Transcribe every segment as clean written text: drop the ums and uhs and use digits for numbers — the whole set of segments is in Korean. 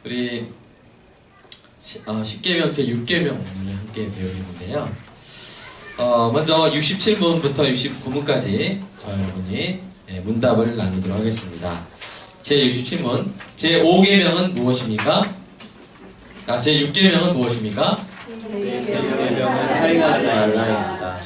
우리 10계명 제 6계명 오늘 함께 배우는데요. 먼저 67문부터 69문까지 여러분이 문답을 나누도록 하겠습니다. 제 67문 제 5계명은 무엇입니까? 제 6계명은 무엇입니까? 제 6계명은 살인하지 말라입니다.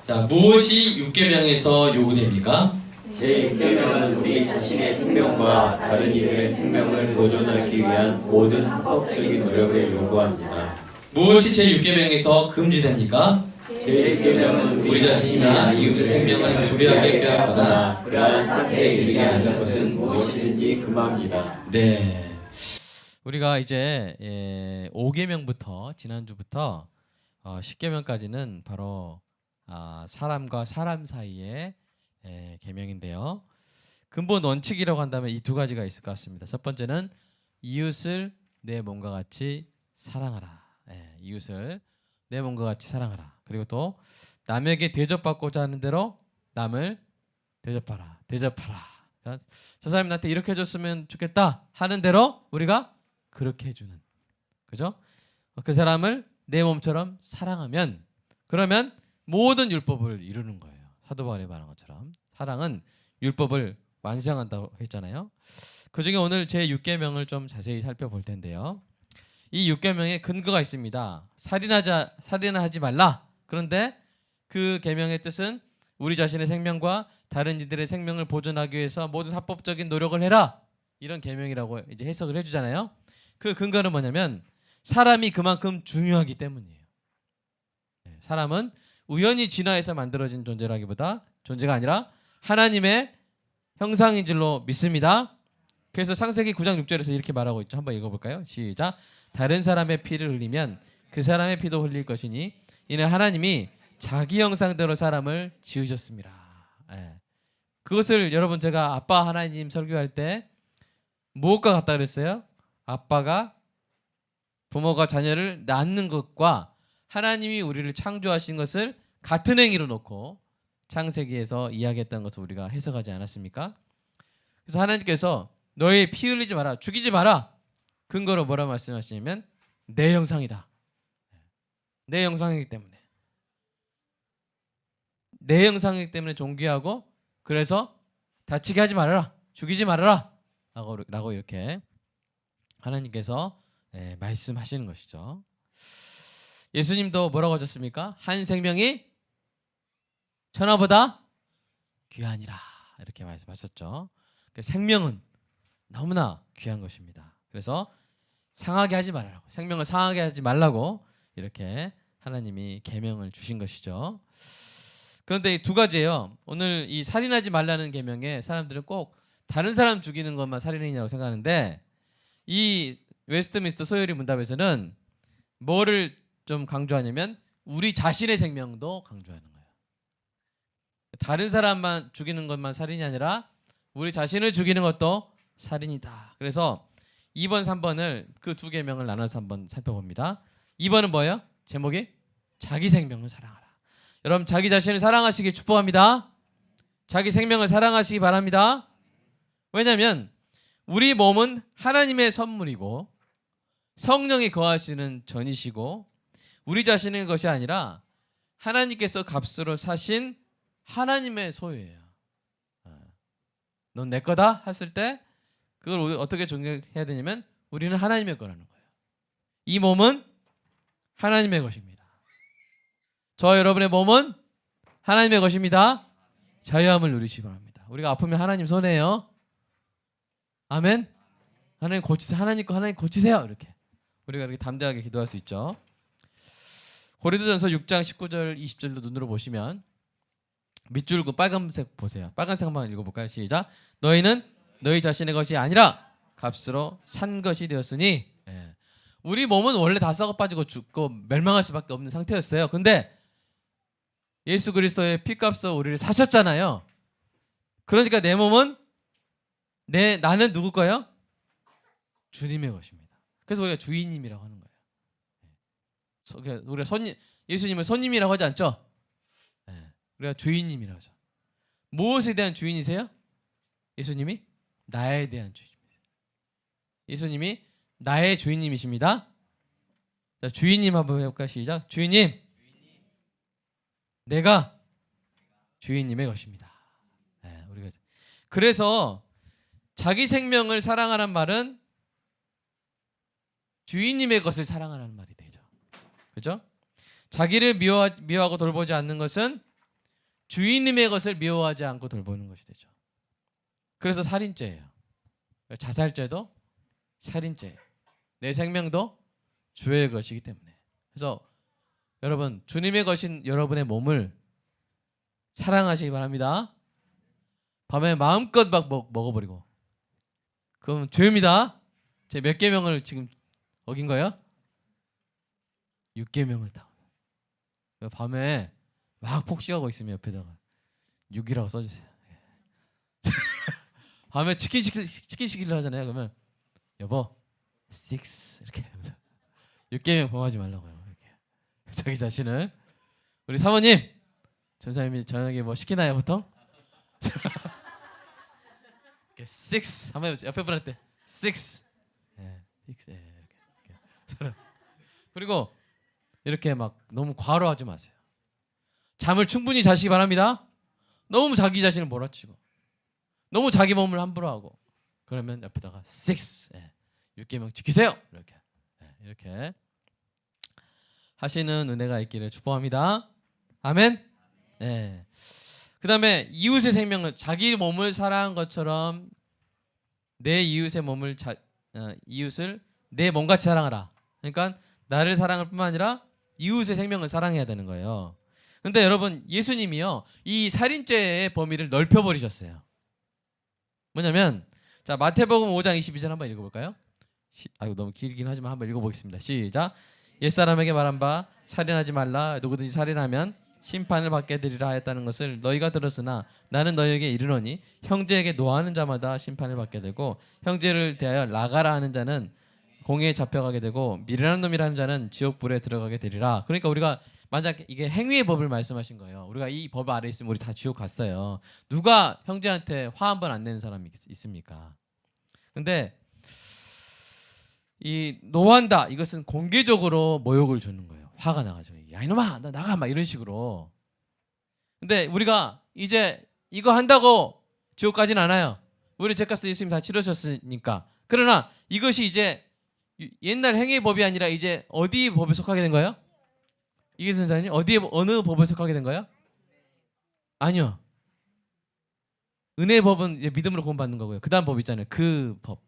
자, 무엇이 6계명에서 요구됩니까? 제 6계명은 우리 자신의 생명과 다른 이들의 생명을 보존하기 위한 모든 합법적인 노력을 요구합니다. 무엇이 제 6계명에서 금지됩니까? 제 6계명은 우리 자신이나 이웃의 생명을 불의하게 꾀하거나 그러한 상태에 이르게 하는 것은 무엇이든지 금합니다. 네. 우리가 이제 5계명부터 지난주부터 10계명까지는 바로 사람과 사람 사이의 계명인데요. 근본 원칙이라고 한다면 이 두 가지가 있을 것 같습니다. 첫 번째는 이웃을 내 몸과 같이 사랑하라. 이웃을 내 몸과 같이 사랑하라. 그리고 또 남에게 대접받고자 하는 대로 남을 대접하라. 저 사람이 나한테 이렇게 해줬으면 좋겠다 하는 대로 우리가 그렇게 해주는, 그죠? 그 사람을 내 몸처럼 사랑하면 그러면 모든 율법을 이루는 거예요. 사도 바울이 말한 것처럼 사랑은 율법을 완성한다고 했잖아요. 그중에 오늘 제 6계명을 좀 자세히 살펴볼 텐데요. 이 6계명에 근거가 있습니다. 살인하지 말라. 그런데 그 계명의 뜻은 우리 자신의 생명과 다른 이들의 생명을 보존하기 위해서 모든 합법적인 노력을 해라. 이런 계명이라고 이제 해석을 해주잖아요. 그 근거는 뭐냐면 사람이 그만큼 중요하기 때문이에요. 사람은 우연히 진화해서 만들어진 존재가 아니라 하나님의 형상인 줄로 믿습니다. 그래서 창세기 9장 6절에서 이렇게 말하고 있죠. 한번 읽어볼까요? 시작. 다른 사람의 피를 흘리면 그 사람의 피도 흘릴 것이니 이는 하나님이 자기 형상대로 사람을 지으셨습니다. 그것을 여러분 제가 아빠 하나님 설교할 때 무엇과 같다 그랬어요? 아빠가 부모가 자녀를 낳는 것과 하나님이 우리를 창조하신 것을 같은 행위로 놓고 창세기에서 이야기했던 것을 우리가 해석하지 않았습니까? 그래서 하나님께서 너의 피 흘리지 마라, 죽이지 마라. 근거로 뭐라 말씀하시냐면 내 형상이다. 내 형상이기 때문에. 내 형상이기 때문에 존귀하고 그래서 다치게 하지 말아라, 죽이지 말아라 라고 이렇게 하나님께서 말씀하시는 것이죠. 예수님도 뭐라고 하셨습니까? 한 생명이 천하보다 귀하니라 이렇게 말씀하셨죠. 생명은 너무나 귀한 것입니다. 그래서 상하게 하지 말라고, 생명을 상하게 하지 말라고 이렇게 하나님이 계명을 주신 것이죠. 그런데 이 두 가지예요. 오늘 이 살인하지 말라는 계명에 사람들은 꼭 다른 사람 죽이는 것만 살인이라고 생각하는데 이 웨스트민스터 소요리 문답에서는 뭐를 좀 강조하냐면 우리 자신의 생명도 강조하는 거예요. 다른 사람만 죽이는 것만 살인이 아니라 우리 자신을 죽이는 것도 살인이다. 그래서 2번, 3번을 그 두 계명을 나눠서 한번 살펴봅니다. 2번은 뭐예요? 제목이 자기 생명을 사랑하라. 여러분 자기 자신을 사랑하시길 축복합니다. 자기 생명을 사랑하시기 바랍니다. 왜냐하면 우리 몸은 하나님의 선물이고 성령이 거하시는 전이시고 우리 자신의 것이 아니라 하나님께서 값으로 사신 하나님의 소유예요. 넌 내 거다 했을 때 그걸 어떻게 존경해야 되냐면 우리는 하나님의 거라는 거예요. 이 몸은 하나님의 것입니다. 저 여러분의 몸은 하나님의 것입니다. 자유함을 누리시기 바랍니다. 우리가 아프면 하나님 손해예요. 아멘. 하나님 고치세요. 하나님 거 하나님 고치세요. 이렇게 우리가 이렇게 담대하게 기도할 수 있죠. 고린도전서 6장 19절 20절도 눈으로 보시면 밑줄 그 빨간색 보세요. 빨간색 한번 읽어볼까요? 시작. 너희는 너희 자신의 것이 아니라 값으로 산 것이 되었으니. 우리 몸은 원래 다 썩어 빠지고 죽고 멸망할 수밖에 없는 상태였어요. 근데 예수 그리스도의 피값으로 우리를 사셨잖아요. 그러니까 내 몸은 나는 누구 거예요? 주님의 것입니다. 그래서 우리가 주인님이라고 하는 거예요. 우리가 예수님을 손님이라고 하지 않죠? 우리가 주인님이라고 하죠. 무엇에 대한 주인이세요? 예수님이 나에 대한 주인입니다. 예수님이 나의 주인님이십니다. 자, 주인님 한번 해볼까? 시작. 주인님, 내가 주인님의 것입니다. 네, 우리가 그래서 자기 생명을 사랑하란 말은 주인님의 것을 사랑하라는 말이 되죠. 그죠? 자기를 미워하고 돌보지 않는 것은 주인님의 것을 미워하지 않고 돌보는 것이 되죠. 그래서 살인죄예요. 자살죄도 살인죄예요. 내 생명도 주의 것이기 때문에. 그래서 여러분, 주님의 것인 여러분의 몸을 사랑하시기 바랍니다. 밤에 마음껏 막 먹어버리고. 그럼 죄입니다. 제 몇 계명을 지금 어긴 거예요? 6계명을 다. 밤에 막 폭식하고 있으면 옆에다가 6이라고 써주세요. 밤에 치킨 시키려 하잖아요. 그러면 여보 6 이렇게 하면서 6계명 범하지 말라고요. 이렇게. 자기 자신을. 우리 사모님, 전사님이 저녁에 뭐 시키나요 보통? 6 한번 옆에 분한테 6 이렇게. 그리고 이렇게 막 너무 과로하지 마세요. 잠을 충분히 자시기 바랍니다. 너무 자기 자신을 몰아치고 너무 자기 몸을 함부로 하고 그러면 옆에다가 6 6계명 지키세요. 이렇게 하시는 은혜가 있기를 축복합니다. 아멘. 네. 그다음에 이웃의 생명을 자기 몸을 사랑한 것처럼 내 이웃의 몸을 이웃을 내 몸같이 사랑하라. 그러니까 나를 사랑할 뿐만 아니라 이웃의 생명을 사랑해야 되는 거예요. 근데 여러분, 예수님이요 이 살인죄의 범위를 넓혀버리셨어요. 뭐냐면 자, 마태복음 5장 22절 한번 읽어볼까요? 아이고 너무 길긴 하지만 한번 읽어보겠습니다. 시작. 옛사람에게 말한 바 살인하지 말라. 누구든지 살인하면 심판을 받게 되리라 하였다는 것을 너희가 들었으나 나는 너희에게 이르노니 형제에게 노하는 자마다 심판을 받게 되고 형제를 대하여 나가라 하는 자는 공회에 잡혀가게 되고 미련한 놈이라는 자는 지옥불에 들어가게 되리라. 그러니까 우리가 만약 이게 행위의 법을 말씀하신 거예요. 우리가 이 법 아래 있으면 우리 다 지옥 갔어요. 누가 형제한테 화 한 번 안 내는 사람이 있습니까? 근데 이 노한다 이것은 공개적으로 모욕을 주는 거예요. 화가 나가지고 야 이놈아 나 나가 막 이런 식으로. 근데 우리가 이제 이거 한다고 지옥 가진 않아요. 우리 죄값을 예수님 다 치르셨으니까. 그러나 이것이 이제 옛날 행위의 법이 아니라 이제 어디 법에 속하게 된 거예요? 이게 선생님 어느 법에 속하게 된 거예요? 아니요. 은혜의 법은 이제 믿음으로 구원받는 거고요. 그다음 법 있잖아요. 그 법.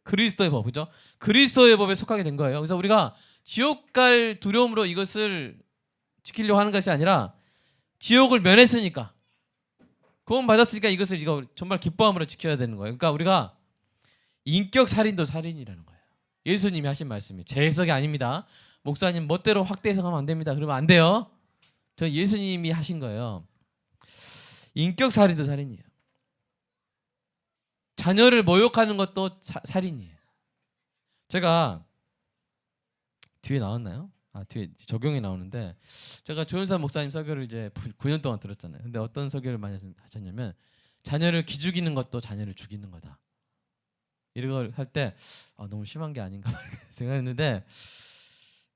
그리스도의 법. 그죠? 그리스도의 법에 속하게 된 거예요. 그래서 우리가 지옥 갈 두려움으로 이것을 지키려고 하는 것이 아니라 지옥을 면했으니까 구원 받았으니까 이것을 이거 정말 기뻐함으로 지켜야 되는 거예요. 그러니까 우리가 인격 살인도 살인이라는 거예요. 예수님이 하신 말씀이 제 해석이 아닙니다. 목사님 멋대로 확대 해석하면 안 됩니다. 그러면 안 돼요. 저 예수님이 하신 거예요. 인격 살인도 살인이에요. 자녀를 모욕하는 것도 살인이에요. 제가 뒤에 나왔나요? 뒤에 적용이 나오는데 제가 조윤선 목사님 설교를 이제 9년 동안 들었잖아요. 근데 어떤 설교를 많이 하셨냐면 자녀를 기죽이는 것도 자녀를 죽이는 거다. 이런 걸 할 때 너무 심한 게 아닌가 생각했는데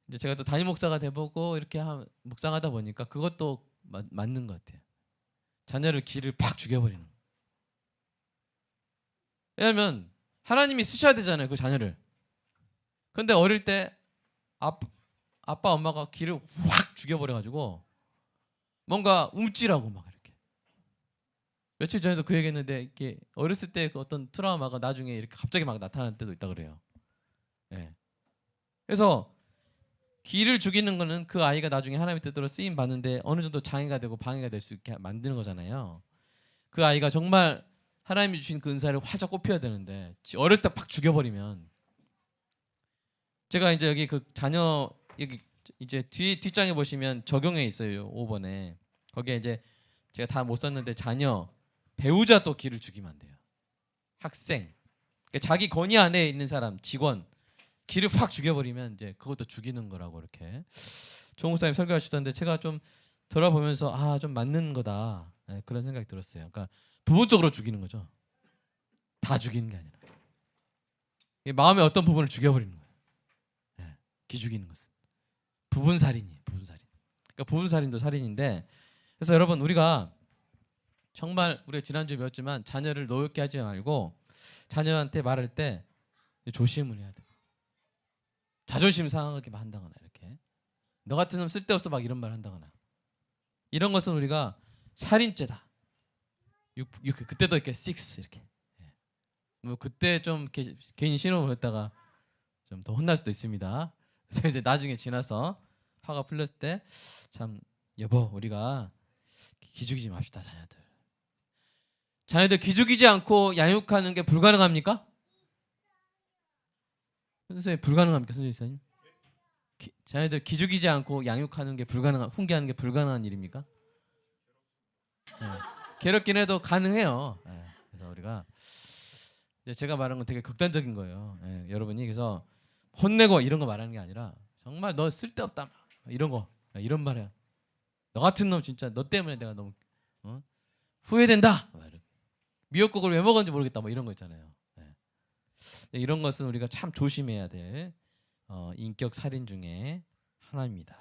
이제 제가 또 담임 목사가 돼보고 이렇게 묵상하다 보니까 그것도 맞는 것 같아요. 자녀를 기를 팍 죽여버리는 거. 왜냐하면 하나님이 쓰셔야 되잖아요, 그 자녀를. 근데 어릴 때 아빠 엄마가 기를 확 죽여버려가지고 뭔가 움찔하고 막 이렇게. 며칠 전에도 그 얘기했는데 이렇게 어렸을 때 그 어떤 트라우마가 나중에 이렇게 갑자기 막 나타날 때도 있다 그래요. 네. 그래서 기를 죽이는 거는 그 아이가 나중에 하나님의 뜻대로 쓰임 받는데 어느 정도 장애가 되고 방해가 될 수 있게 만드는 거잖아요. 그 아이가 정말 하나님이 주신 그 은사를 활짝 꼽혀야 되는데 어렸을 때 팍 죽여버리면 제가 이제 여기 그 자녀 여기 이제 뒷장에 보시면 적용에 있어요. 5번에 거기에 이제 제가 다 못 썼는데 자녀 배우자 또 기를 죽이면 안 돼요. 학생 그러니까 자기 권위 안에 있는 사람 직원 기를 확 죽여버리면 이제 그것도 죽이는 거라고 이렇게 조 목사님 설교하시던데 제가 좀 돌아보면서 좀 맞는 거다 그런 생각이 들었어요. 그러니까 부분적으로 죽이는 거죠. 다 죽이는 게 아니라. 마음의 어떤 부분을 죽여버리는 거예요. 예, 기죽이는 것은 부분 살인이에요. 부분 살인. 그러니까 부분 살인도 살인인데, 그래서 여러분 우리가 정말 우리가 지난주에 배웠지만 자녀를 노엽게 하지 말고 자녀한테 말할 때 조심을 해야 돼. 자존심 상하게 한다거나 이렇게 너 같은 놈 쓸데없어 막 이런 말 한다거나 이런 것은 우리가 살인죄다. 그때도 이렇게 6 이렇게 뭐 그때 좀 괜히 신호 보였다가 좀 더 혼날 수도 있습니다. 그래서 이제 나중에 지나서 화가 풀렸을 때 참 여보 우리가 기죽이지 맙시다. 자녀들 기죽이지 않고 양육하는 게 불가능합니까? 선생님 불가능합니까 선생님? 자녀들 기죽이지 않고 양육하는 게 훈계하는 게 불가능한 일입니까? 네. 괴롭긴 해도 가능해요. 네. 그래서 우리가 이제 제가 말하는 건 되게 극단적인 거예요. 네. 여러분이 그래서 혼내고 이런 거 말하는 게 아니라 정말 너 쓸데없다 이런 거 이런 말이야. 너 같은 놈 진짜 너 때문에 내가 너무 후회된다. 미역국을 왜 먹었는지 모르겠다. 뭐 이런 거 있잖아요. 네. 이런 것은 우리가 참 조심해야 될 인격 살인 중에 하나입니다.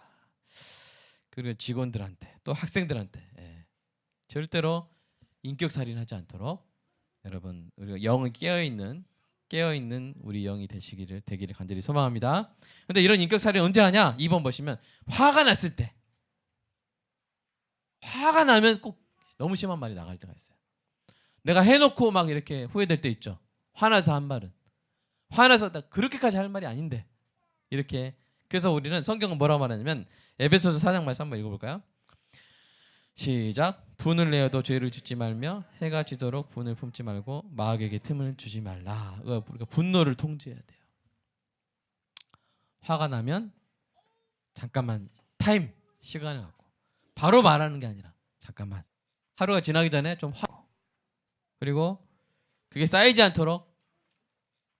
그리고 직원들한테 또 학생들한테 절대로 인격 살인하지 않도록 여러분 우리가 영을 깨어 있는 우리 영이 되기를 간절히 소망합니다. 근데 이런 인격 살인 언제 하냐? 2번 보시면 화가 났을 때. 화가 나면 꼭 너무 심한 말이 나갈 때가 있어요. 내가 해놓고 막 이렇게 후회될 때 있죠. 화나서 한 말은 화나서 나 그렇게까지 할 말이 아닌데 이렇게. 그래서 우리는 성경은 뭐라고 말하냐면 에베소서 4장 말씀 한번 읽어볼까요? 시작. 분을 내어도 죄를 짓지 말며 해가 지도록 분을 품지 말고 마귀에게 틈을 주지 말라. 우리가 분노를 통제해야 돼요. 화가 나면 잠깐만 시간을 갖고 바로 말하는 게 아니라 잠깐만 하루가 지나기 전에 좀 그리고 그게 쌓이지 않도록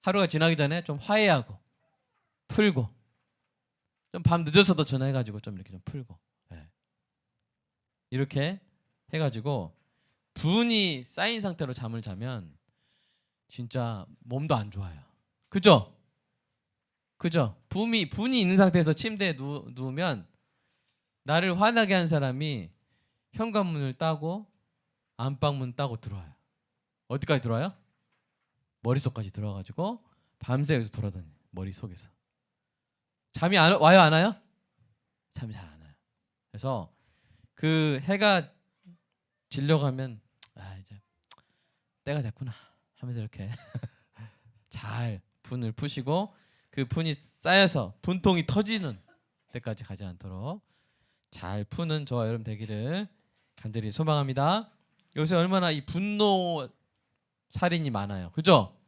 하루가 지나기 전에 좀 화해하고 풀고 좀 밤 늦어서도 전화해가지고 좀 이렇게 좀 풀고 이렇게 해가지고 분이 쌓인 상태로 잠을 자면 진짜 몸도 안 좋아요. 그죠? 분이 있는 상태에서 침대에 누우면 나를 화나게 한 사람이 현관문을 따고 안방문 따고 들어와요. 어디까지 들어와요? 머릿속까지 들어와가지고 밤새 여기서 돌아다녀요. 머릿속에서. 잠이 와요 안 와요? 잠이 잘 안 와요. 그래서 그 해가 질려가면 이제 때가 됐구나 하면서 이렇게 잘 분을 푸시고 그 분이 쌓여서 분통이 터지는 때까지 가지 않도록 잘 푸는 저와 여러분 되기를 간절히 소망합니다. 요새 얼마나 이 분노 살인이 많아요. 그죠?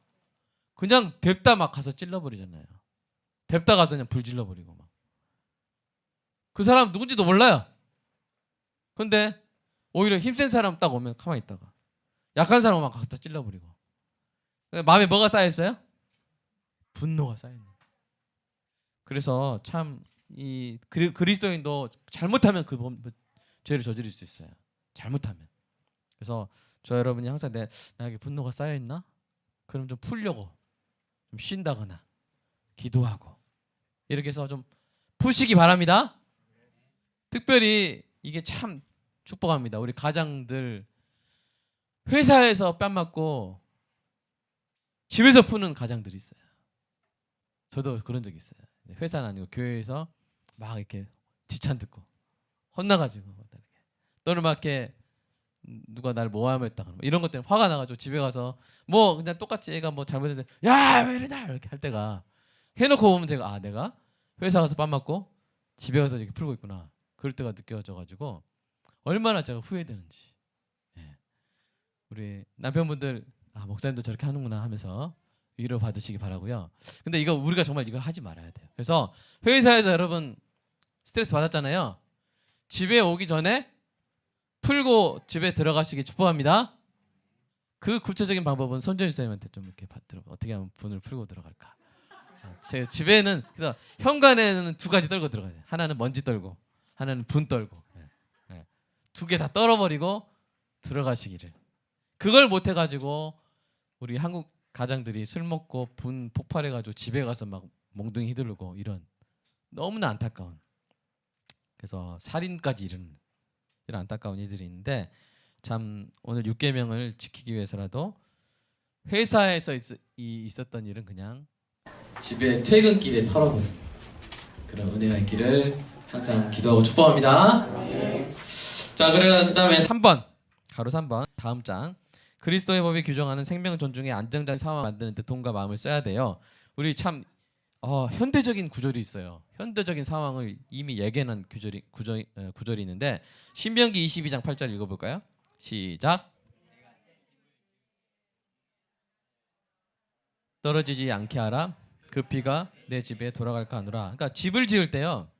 그냥 뎁다 막 가서 찔러버리잖아요. 뎁다 가서 그냥 불 질러버리고 막. 그 사람 누군지도 몰라요. 근데 오히려 힘센 사람 딱 오면 가만히 있다가 약한 사람 막 갖다 찔러버리고. 마음에 뭐가 쌓여있어요? 분노가 쌓여있는. 그래서 참 이 그리스도인도 잘못하면 그 죄를 저지를 수 있어요. 잘못하면. 그래서 저 여러분이 항상 나에게 분노가 쌓여있나? 그럼 좀 풀려고 좀 쉰다거나 기도하고 이렇게 해서 좀 푸시기 바랍니다. 특별히 이게 참 축복합니다. 우리 가장들 회사에서 뺨 맞고 집에서 푸는 가장들이 있어요. 저도 그런 적이 있어요. 회사는 아니고 교회에서 막 이렇게 지찬 듣고 혼나가지고 또는 막 이렇게 누가 날 모함했다거나 이런 것 때문에 화가 나가지고 집에 가서 뭐 그냥 똑같이 애가 뭐 잘못했는데 야 왜 이러냐 이렇게 할 때가 해놓고 보면 제가 내가 회사 가서 뺨 맞고 집에 가서 이렇게 풀고 있구나 그럴 때가 느껴져가지고 얼마나 제가 후회되는지. 우리 남편분들 목사님도 저렇게 하는구나 하면서 위로 받으시기 바라고요. 근데 이거 우리가 정말 이걸 하지 말아야 돼요. 그래서 회사에서 여러분 스트레스 받았잖아요. 집에 오기 전에 풀고 집에 들어가시기 축복합니다. 그 구체적인 방법은 손정희 선생님한테 좀 이렇게 받도록 어떻게 하면 분을 풀고 들어갈까. 제 집에는 그래서 현관에는 2가지 떨고 들어가야 돼요. 하나는 먼지 떨고 하나는 분 떨고 2개 다 떨어버리고 들어가시기를. 그걸 못 해가지고 우리 한국 가장들이 술 먹고 분 폭발해가지고 집에 가서 막 몽둥이 휘두르고 이런 너무나 안타까운, 그래서 살인까지 이런 이런 안타까운 일들이 있는데, 참 오늘 육계명을 지키기 위해서라도 회사에서 있었던 일은 그냥 집에 퇴근길에 털어보는 그런 은혜가 있기를 항상 기도하고 축복합니다. 자, 그다음에 3번, 가로 3번 다음 장. 그리스도의 법이 규정하는 생명 존중의 안정된 상황을 만드는 데 돈과 마음을 써야 돼요. 우리 참 현대적인 구절이 있어요. 현대적인 상황을 이미 예견한 구절이 있는데, 신명기 22장 8절 읽어볼까요? 시작. 떨어지지 않게 하라. 그 피가 내 집에 돌아갈까 하노라. 그러니까 집을 지을 때요,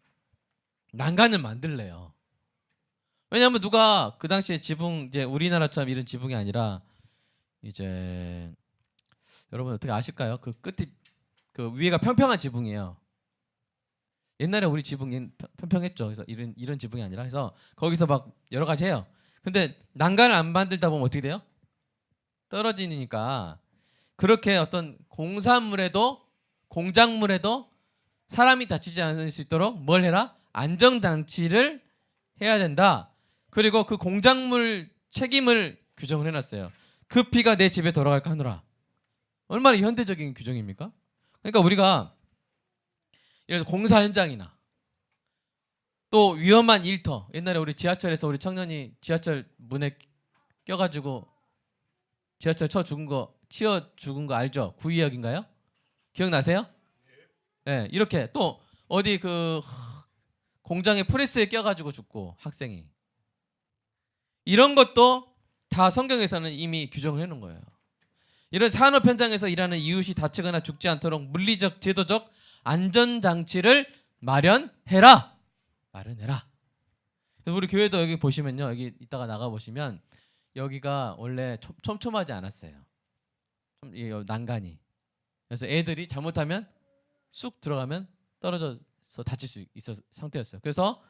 난간을 만들래요. 왜냐하면 누가 그 당시에 지붕, 이제 우리나라처럼 이런 지붕이 아니라, 이제 여러분 어떻게 아실까요? 그 끝이, 그 위에가 평평한 지붕이에요. 옛날에 우리 지붕이 평평했죠. 그래서 이런 지붕이 아니라, 그래서 거기서 막 여러 가지 해요. 근데 난간을 안 만들다 보면 어떻게 돼요? 떨어지니까. 그렇게 어떤 공작물에도 사람이 다치지 않을 수 있도록 뭘 해라? 안정장치를 해야 된다. 그리고 그 공작물 책임을 규정을 해놨어요. 그 피가 내 집에 돌아갈까 하노라. 얼마나 현대적인 규정입니까? 그러니까 우리가 예를 들어 공사 현장이나 또 위험한 일터, 옛날에 우리 지하철에서 우리 청년이 지하철 문에 껴가지고 지하철 치어 죽은 거 알죠? 구의역인가요? 기억나세요? 네, 이렇게 또 어디 그 공장의 프레스에 껴가지고 죽고 학생이, 이런 것도 다 성경에서는 이미 규정을 해놓은 거예요. 이런 산업 현장에서 일하는 이웃이 다치거나 죽지 않도록 물리적, 제도적 안전장치를 마련해라. 그래서 우리 교회도 여기 보시면요, 여기 이따가 나가 보시면 여기가 원래 촘촘하지 않았어요. 좀 난간이. 그래서 애들이 잘못하면 쑥 들어가면 떨어져서 다칠 수 있어 상태였어요. 그래서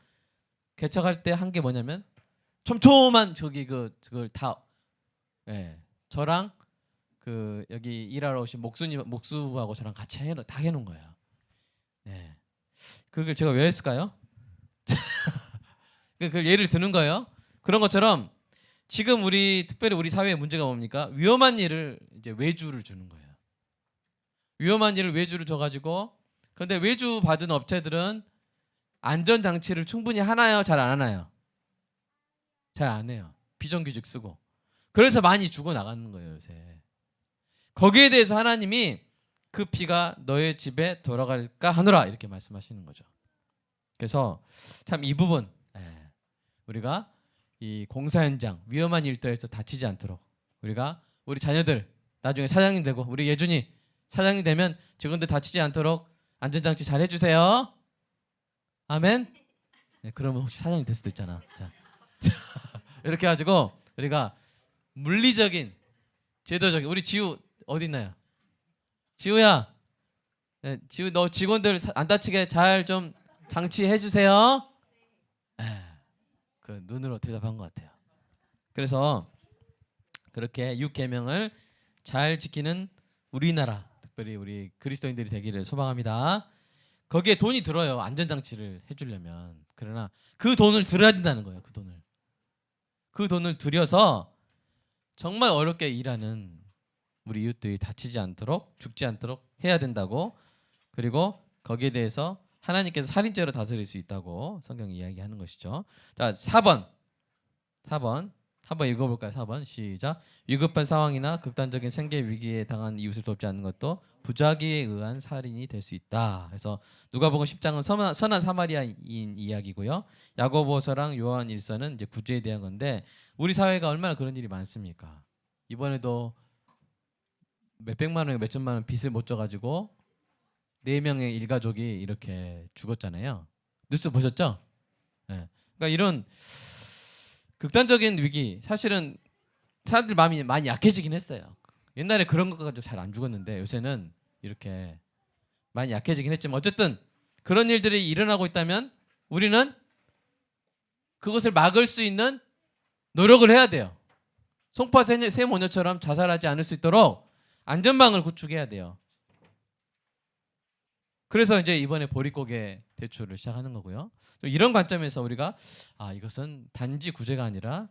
개척할 때 한 게 뭐냐면 촘촘한 그걸 다, 저랑 그 여기 일하러 오신 목수하고 저랑 같이 다 해놓은 거예요. 네. 그걸 제가 왜 했을까요? 그 예를 드는 거예요. 그런 것처럼 지금 특별히 우리 사회의 문제가 뭡니까? 위험한 일을 이제 외주를 주는 거예요. 위험한 일을 외주를 줘가지고, 근데 외주 받은 업체들은 안전 장치를 충분히 하나요? 잘 안 하나요? 잘 안 해요. 비정규직 쓰고. 그래서 많이 죽어 나가는 거예요, 요새. 거기에 대해서 하나님이 그 피가 너의 집에 돌아갈까 하노라 이렇게 말씀하시는 거죠. 그래서 참 이 부분, 우리가 이 공사 현장, 위험한 일터에서 다치지 않도록 우리 자녀들 나중에 사장님 되고, 우리 예준이 사장님 되면 직원들 다치지 않도록 안전장치 잘 해주세요. 아멘. 네, 그러면 혹시 사장님 될 수도 있잖아. 자, 이렇게 해가지고 우리가 물리적인, 제도적인, 우리 지우 어디 있나요? 지우야, 지우 너 직원들 안 다치게 잘 좀 장치해 주세요. 그 눈으로 대답한 것 같아요. 그래서 그렇게 6계명을 잘 지키는 우리나라, 특별히 우리 그리스도인들이 되기를 소망합니다. 거기에 돈이 들어요. 안전장치를 해주려면. 그러나 그 돈을 들여야 된다는 거예요. 그 돈을 들여서 정말 어렵게 일하는 우리 이웃들이 다치지 않도록, 죽지 않도록 해야 된다고. 그리고 거기에 대해서 하나님께서 살인죄로 다스릴 수 있다고 성경이 이야기하는 것이죠. 자, 4번 읽어볼까요? 4번 시작. 위급한 상황이나 극단적인 생계 위기에 당한 이웃을 돕지 않는 것도 부작위에 의한 살인이 될 수 있다. 그래서 누가복음 10장은 선한 사마리아인 이야기고요. 야고보서랑 요한 1서는 이제 구제에 대한 건데, 우리 사회가 얼마나 그런 일이 많습니까? 이번에도 몇백만 원, 몇천만 원 빚을 못 져가지고 4명의 일가족이 이렇게 죽었잖아요. 뉴스 보셨죠? 네. 그러니까 이런 극단적인 위기, 사실은 사람들 마음이 많이 약해지긴 했어요. 옛날에 그런 것 가지고 잘 안 죽었는데 요새는 이렇게 많이 약해지긴 했지만, 어쨌든 그런 일들이 일어나고 있다면 우리는 그것을 막을 수 있는 노력을 해야 돼요. 송파 세모녀처럼 자살하지 않을 수 있도록 안전망을 구축해야 돼요. 그래서 이제 이번에 보릿고개 대출을 시작하는 거고요. 이런 관점에서 우리가 이것은 단지 구제가 아니라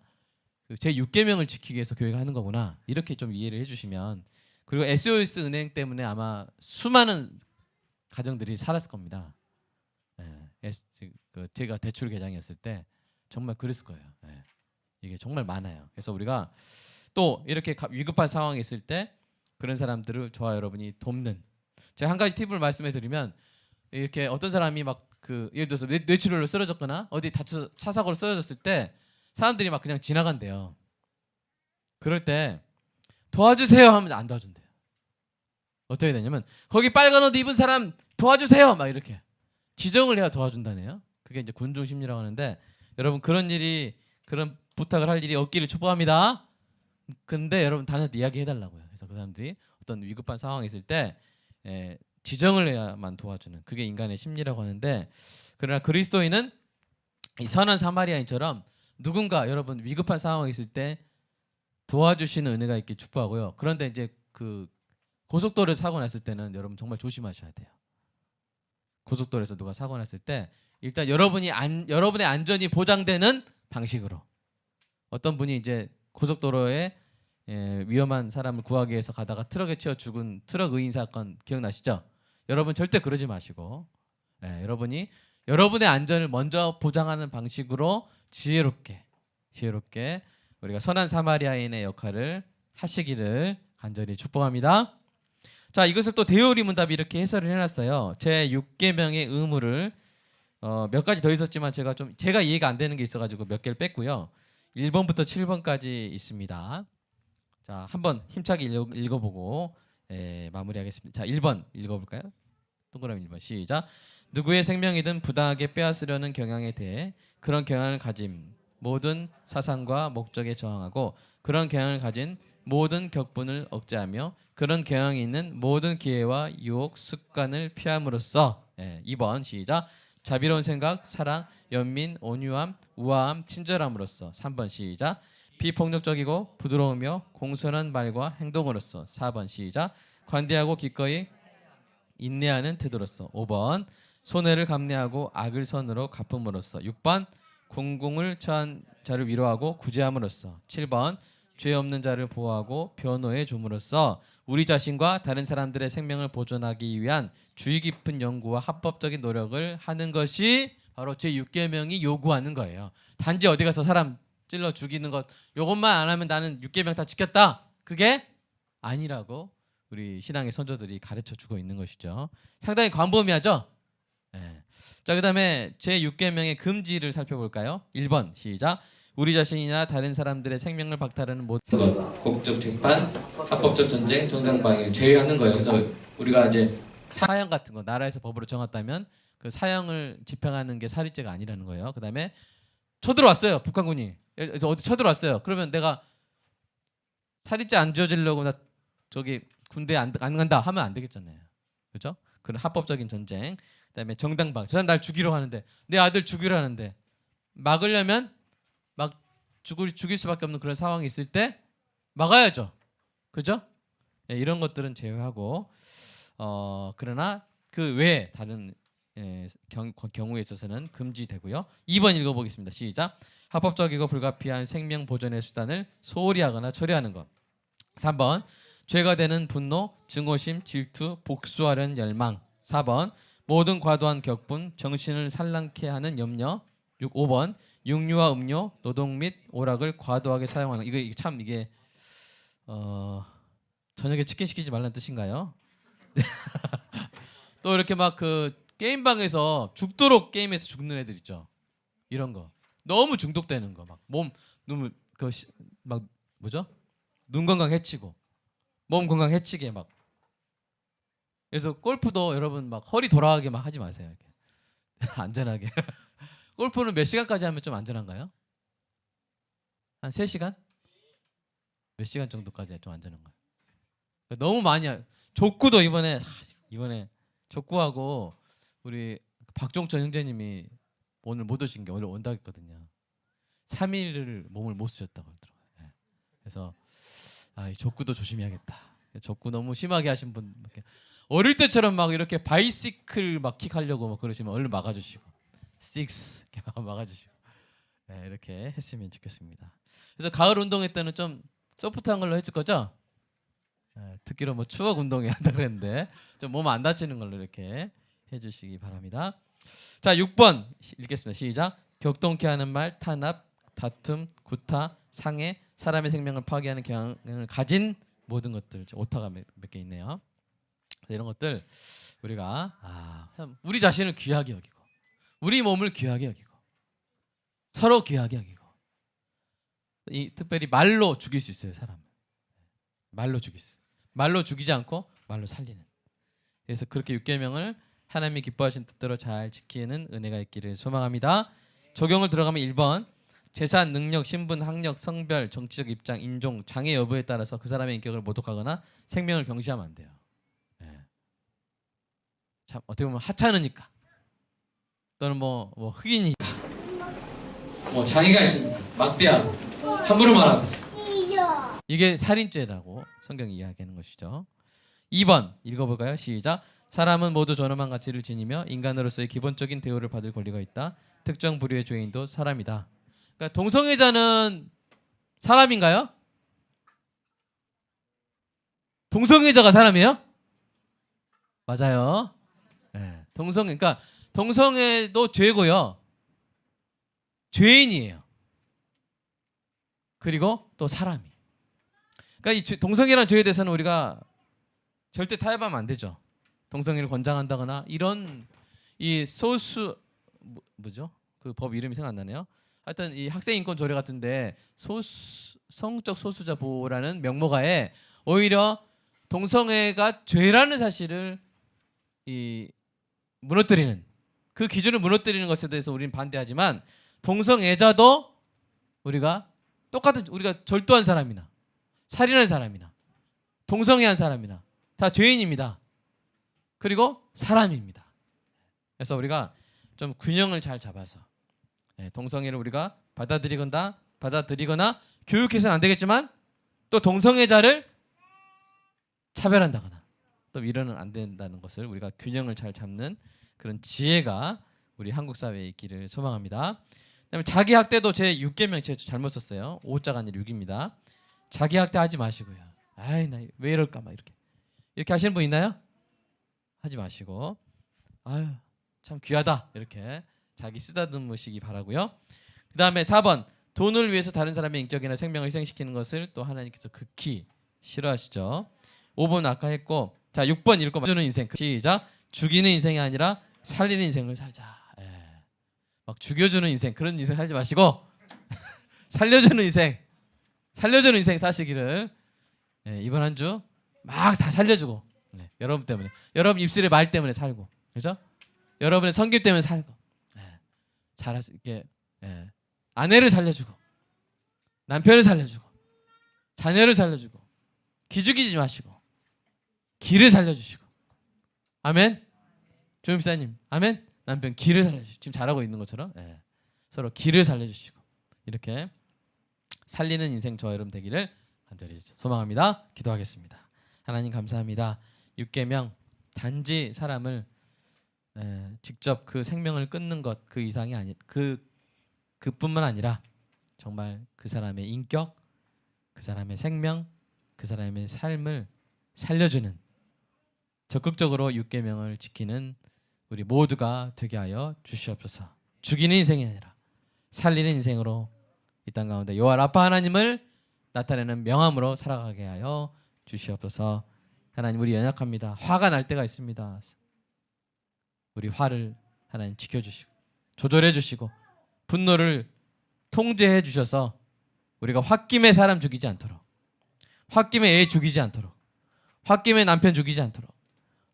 제 6계명을 지키기 위해서 교회가 하는 거구나, 이렇게 좀 이해를 해주시면. 그리고 SOS 은행 때문에 아마 수많은 가정들이 살았을 겁니다. 제가 대출 계장이었을 때 정말 그랬을 거예요. 이게 정말 많아요. 그래서 우리가 또 이렇게 위급한 상황이 있을 때 그런 사람들을 저와 여러분이 돕는, 제가 한 가지 팁을 말씀해 드리면, 이렇게 어떤 사람이 막 예를 들어서 뇌출혈로 쓰러졌거나 어디 다쳐 차 사고로 쓰러졌을 때 사람들이 막 그냥 지나간대요. 그럴 때 도와주세요 하면 안 도와준대요. 어떻게 되냐면 거기 빨간 옷 입은 사람 도와주세요 막 이렇게 지정을 해야 도와준다네요. 그게 이제 군중 심리라고 하는데, 여러분 그런 부탁을 할 일이 없기를 축복합니다. 근데 여러분 다른 사람한테 이야기해 달라고요. 그래서 그 사람들이 어떤 위급한 상황이 있을 때 지정을 해야만 도와주는, 그게 인간의 심리라고 하는데, 그러나 그리스도인은 이 선한 사마리아인처럼 누군가 여러분 위급한 상황이 있을 때 도와주시는 은혜가 있길 축복하고요. 그런데 이제 고속도로에서 사고 났을 때는 여러분 정말 조심하셔야 돼요. 고속도로에서 누가 사고 났을 때 일단 여러분의 안전이 보장되는 방식으로, 어떤 분이 이제 고속도로에 위험한 사람을 구하기 위해서 가다가 트럭에 치여 죽은 트럭 의인 사건 기억나시죠? 여러분 절대 그러지 마시고 여러분이 여러분의 안전을 먼저 보장하는 방식으로 지혜롭게 우리가 선한 사마리아인의 역할을 하시기를 간절히 축복합니다. 자, 이것을 또 대요리 문답이 이렇게 해설을 해놨어요. 제 6계명의 의무를 몇 가지 더 있었지만 제가 이해가 안 되는 게 있어가지고 몇 개를 뺐고요. 1번부터 7번까지 있습니다. 자, 한번 힘차게 읽어보고 마무리하겠습니다. 자, 1번 읽어볼까요? 동그라미 1번 시작. 누구의 생명이든 부당하게 빼앗으려는 경향에 대해 그런 경향을 가진 모든 사상과 목적에 저항하고 그런 경향을 가진 모든 격분을 억제하며 그런 경향이 있는 모든 기회와 유혹, 습관을 피함으로써 2번 시작. 자비로운 생각, 사랑, 연민, 온유함, 우아함, 친절함으로써 3번 시작. 비폭력적이고 부드러우며 공손한 말과 행동으로써 4번 시작. 관대하고 기꺼이 인내하는 태도로서 5번. 손해를 감내하고 악을 선으로 갚음으로써 6번. 공공을 처한 자를 위로하고 구제함으로써 7번. 죄 없는 자를 보호하고 변호해 줌으로써 우리 자신과 다른 사람들의 생명을 보존하기 위한 주의 깊은 연구와 합법적인 노력을 하는 것이 바로 제6계명이 요구하는 거예요. 단지 어디 가서 사람 찔러 죽이는 것 요것만 안 하면 나는 6계명 다 지켰다, 그게 아니라고 우리 신앙의 선조들이 가르쳐 주고 있는 것이죠. 상당히 광범위하죠. 자, 그다음에 제6계명의 금지를 살펴볼까요? 1번 시작. 우리 자신이나 다른 사람들의 생명을 박탈하는 모든 것, 곡적 재판, 합법적 전쟁, 정상방위를 제외하는 거예요. 그래서 우리가 이제 사형 같은 거 나라에서 법으로 정했다면 그 사형을 집행하는 게 살인죄가 아니라는 거예요. 그다음에 쳐들어왔어요, 북한군이. 그래서 어디 쳐들어왔어요. 그러면 내가 살인죄 안 저지르려고 나 저기 군대 안 간다 하면 안 되겠잖아요. 그렇죠? 그런 합법적인 전쟁. 그다음에 정당방. 저 사람 날 죽이려 하는데, 내 아들 죽이려 하는데 막으려면 막 죽일 수밖에 없는 그런 상황이 있을 때 막아야죠. 그죠? 이런 것들은 제외하고 그러나 그 외에 다른 경우에 있어서는 금지되고요. 2번 읽어보겠습니다. 시작. 합법적이고 불가피한 생명 보존의 수단을 소홀히 하거나 초래하는 것. 3번. 죄가 되는 분노, 증오심, 질투, 복수하려는 열망. 4번. 모든 과도한 격분, 정신을 산란케 하는 염려. 5번. 육류와 음료, 노동 및 오락을 과도하게 사용하는. 이게 참 저녁에 치킨 시키지 말라는 뜻인가요? 또 이렇게 막 게임방에서 죽도록 게임에서 죽는 애들 있죠. 이런 거 너무 중독되는 거, 막 몸 너무 막 뭐죠? 눈 건강 해치고 몸 건강 해치게 막. 그래서 골프도 여러분 막 허리 돌아가게 막 하지 마세요. 이렇게. 안전하게. 골프는 몇 시간까지 하면 좀 안전한가요? 한 3시간? 몇 시간 정도까지 좀 안전한가요? 너무 많이 족구도 이번에 족구하고 우리 박종철 형제님이 오늘 못 오신 게 오늘 온다 했거든요. 3일을 몸을 못 쓰셨다고 하더라고요. 그래서 이 족구도 조심해야겠다. 족구 너무 심하게 하신 분 어릴 때처럼 막 이렇게 바이시클 막 킥하려고 막 그러시면 얼른 막아주시고 6 이렇게 막아주시고 이렇게 했으면 좋겠습니다. 그래서 가을 운동회 때는 좀 소프트한 걸로 해줄 거죠? 듣기로 뭐 추억 운동회 한다 그랬는데 좀 몸 안 다치는 걸로 이렇게 해주시기 바랍니다. 자 6번 읽겠습니다. 시작. 격동케 하는 말, 탄압, 다툼, 구타, 상해, 사람의 생명을 파괴하는 경향을 가진 모든 것들. 오타가 몇 개 있네요. 그래서 이런 것들 우리가 우리 자신을 귀하게 여기고 우리 몸을 귀하게 여기고 서로 귀하게 여기고 특별히 말로 죽일 수 있어요. 사람 말로 죽일 수 말로 죽이지 않고 말로 살리는. 그래서 그렇게 6계명을 하나님이 기뻐하신 뜻대로 잘 지키는 은혜가 있기를 소망합니다. 적용을 들어가면 1번 재산, 능력, 신분, 학력, 성별, 정치적 입장, 인종, 장애 여부에 따라서 그 사람의 인격을 모독하거나 생명을 경시하면 안 돼요. 참 어떻게 보면 하찮으니까 또는 뭐 흑인이니까 뭐 장애가 있으니까 막대하고 함부로 말하고 이게 살인죄라고 성경이 이야기하는 것이죠. 2번 읽어볼까요? 시작. 사람은 모두 존엄한 가치를 지니며 인간으로서의 기본적인 대우를 받을 권리가 있다. 특정 부류의 죄인도 사람이다. 그러니까 동성애자는 사람인가요? 동성애자가 사람이에요? 맞아요. 그러니까 동성애도 죄고요. 죄인이에요. 그리고 또 사람이. 그러니까 이 동성애라는 죄에 대해서는 우리가 절대 타협하면 안 되죠. 동성애를 권장한다거나 이런 이 소수 뭐죠? 그 법 이름이 생각 안 나네요. 하여튼 이 학생 인권 조례 같은데 성적 소수자 보호라는 명목하에 오히려 동성애가 죄라는 사실을 무너뜨리는 그 기준을 무너뜨리는 것에 대해서 우리는 반대하지만 동성애자도 우리가 똑같은 우리가 절도한 사람이나 살인한 사람이나 동성애한 사람이나 다 죄인입니다. 그리고 사람입니다. 그래서 우리가 좀 균형을 잘 잡아서 동성애를 우리가 받아들이거나 교육해서는 안 되겠지만 또 동성애자를 차별한다거나 또 이러는 안 된다는 것을 우리가 균형을 잘 잡는 그런 지혜가 우리 한국 사회에 있기를 소망합니다. 그다음에 자기 학대도 제 6계명 제가 잘못 썼어요. 5자가 아니라 6입니다. 자기 학대하지 마시고요. 아이 나 왜 이럴까 막 이렇게 하시는 분 있나요? 하지 마시고 아유 참 귀하다 이렇게 자기 쓰다듬으시기 바라고요. 그 다음에 4번 돈을 위해서 다른 사람의 인격이나 생명을 희생시키는 것을 또 하나님께서 극히 싫어하시죠. 5번 아까 했고 자 6번 읽고 주는 인생 시작. 죽이는 인생이 아니라 살리는 인생을 살자. 막 죽여주는 인생 그런 인생 살지 마시고 살려주는 인생 사시기를 이번 한 주 막 다 살려주고 여러분 때문에 여러분 입술의 말 때문에 살고 그죠? 여러분의 성길 때문에 살고 이렇게 아내를 살려주고 남편을 살려주고 자녀를 살려주고 기죽이지 마시고 길을 살려주시고 아멘. 조임사님 아멘. 남편 길을 살려주시고 지금 잘하고 있는 것처럼 서로 길을 살려주시고 이렇게 살리는 인생 저와 여러분 되기를 간절히 소망합니다. 기도하겠습니다. 하나님 감사합니다. 6계명 단지 사람을 직접 그 생명을 끊는 것 그 이상이 아니 그뿐만 아니라 정말 그 사람의 인격, 그 사람의 생명, 그 사람의 삶을 살려주는 적극적으로 6계명을 지키는 우리 모두가 되게 하여 주시옵소서. 죽이는 인생이 아니라 살리는 인생으로 이 땅 가운데 여호와 라파 하나님을 나타내는 명함으로 살아가게 하여 주시옵소서. 하나님 우리 연약합니다. 화가 날 때가 있습니다. 우리 화를 하나님 지켜주시고 조절해 주시고 분노를 통제해 주셔서 우리가 홧김에 사람 죽이지 않도록 홧김에 애 죽이지 않도록 홧김에 남편 죽이지 않도록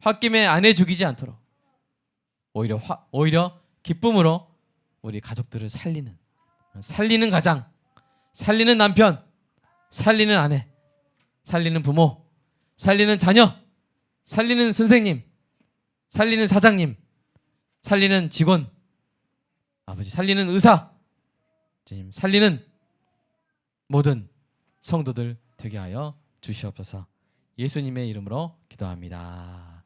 홧김에 아내 죽이지 않도록 오히려 기쁨으로 우리 가족들을 살리는 가장 살리는 남편 살리는 아내 살리는 부모 살리는 자녀 살리는 선생님 살리는 사장님 살리는 직원 아버지 살리는 의사 주님 살리는 모든 성도들 되게 하여 주시옵소서. 예수님의 이름으로 기도합니다.